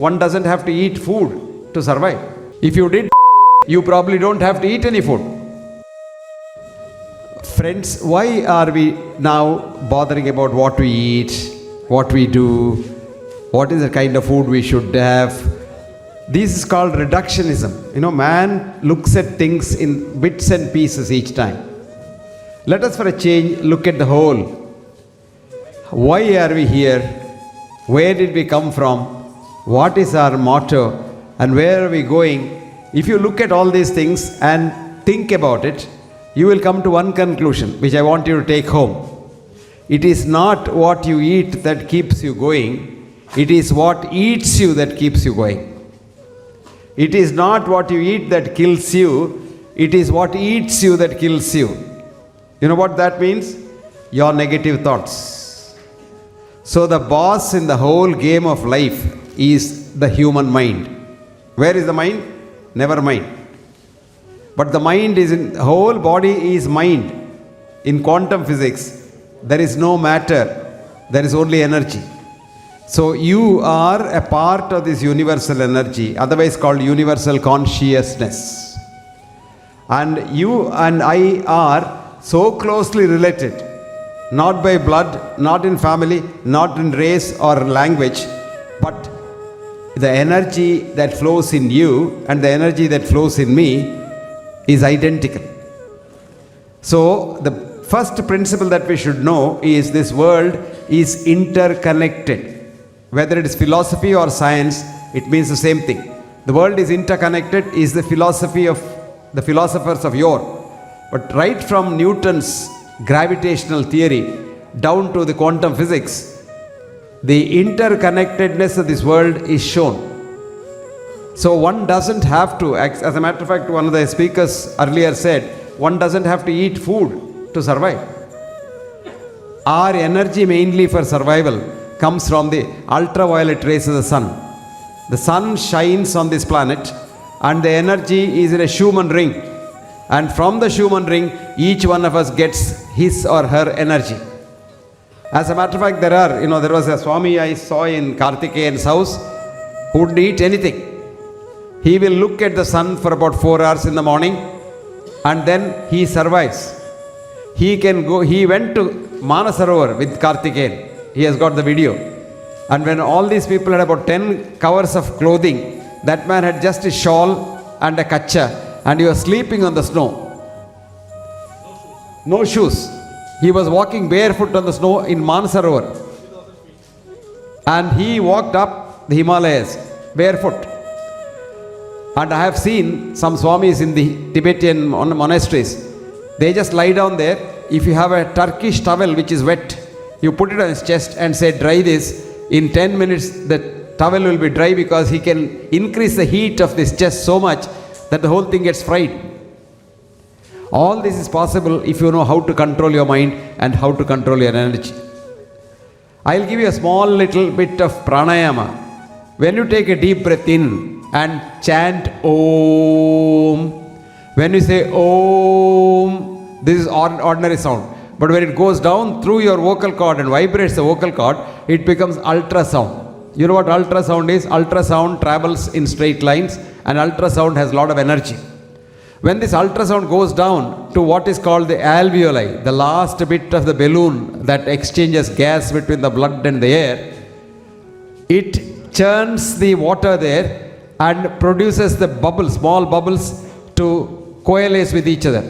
One doesn't have to eat food to survive. If you did, you probably don't have to eat any food. Friends, why are we now bothering about what we eat, what we do, what is the kind of food we should have? This is called reductionism. Man looks at things in bits and pieces each time. Let us for a change look at the whole. Why are we here? Where did we come from? What is our motto? And where are we going? If you look at all these things and think about it, you will come to one conclusion, which I want you to take home. It is not what you eat that keeps you going. It is what eats you that keeps you going. It is not what you eat that kills you. It is what eats you that kills you. You know what that means? Your negative thoughts. So the boss in the whole game of life is the human mind. Where is the mind? Never mind. But the mind is in, the whole body is mind. In quantum physics, there is no matter, there is only energy. So you are a part of this universal energy, otherwise called universal consciousness. And you and I are so closely related, not by blood, not in family, not in race or language, but the energy that flows in you and the energy that flows in me is identical. So the first principle that we should know is this world is interconnected. Whether it is philosophy or science, it means the same thing. The world is interconnected is the philosophy of the philosophers of yore. But right from Newton's gravitational theory down to the quantum physics, the interconnectedness of this world is shown. So one doesn't have to, as a matter of fact, one of the speakers earlier said, one doesn't have to eat food to survive. Our energy mainly for survival comes from the ultraviolet rays of the sun. The sun shines on this planet and the energy is in a Schumann ring. And from the Schumann ring, each one of us gets his or her energy. As a matter of fact, there was a Swami I saw in Karthikeyan's house who wouldn't eat anything. He will look at the sun for about 4 hours in the morning and then he survives. He went to Manasarovar with Karthikeyan. He has got the video. And when all these people had about 10 covers of clothing, that man had just a shawl and a kacha and he was sleeping on the snow. No shoes. He was walking barefoot on the snow in Manasarovar. And he walked up the Himalayas barefoot. And I have seen some Swamis in the Tibetan monasteries. They just lie down there. If you have a Turkish towel which is wet, you put it on his chest and say, dry this. In 10 minutes, the towel will be dry because he can increase the heat of this chest so much that the whole thing gets fried. All this is possible if you know how to control your mind and how to control your energy. I'll give you a small little bit of pranayama. When you take a deep breath in and chant Om, when you say Om, this is ordinary sound. But when it goes down through your vocal cord and vibrates the vocal cord, it becomes ultrasound. You know what ultrasound is? Ultrasound travels in straight lines and ultrasound has a lot of energy. When this ultrasound goes down to what is called the alveoli, the last bit of the balloon that exchanges gas between the blood and the air, it churns the water there and produces the bubbles, small bubbles to coalesce with each other.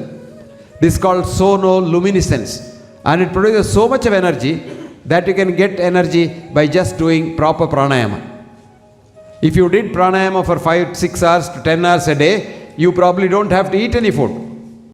This is called sonoluminescence. And it produces so much of energy that you can get energy by just doing proper pranayama. If you did pranayama for 5, 6 hours to 10 hours a day, you probably don't have to eat any food.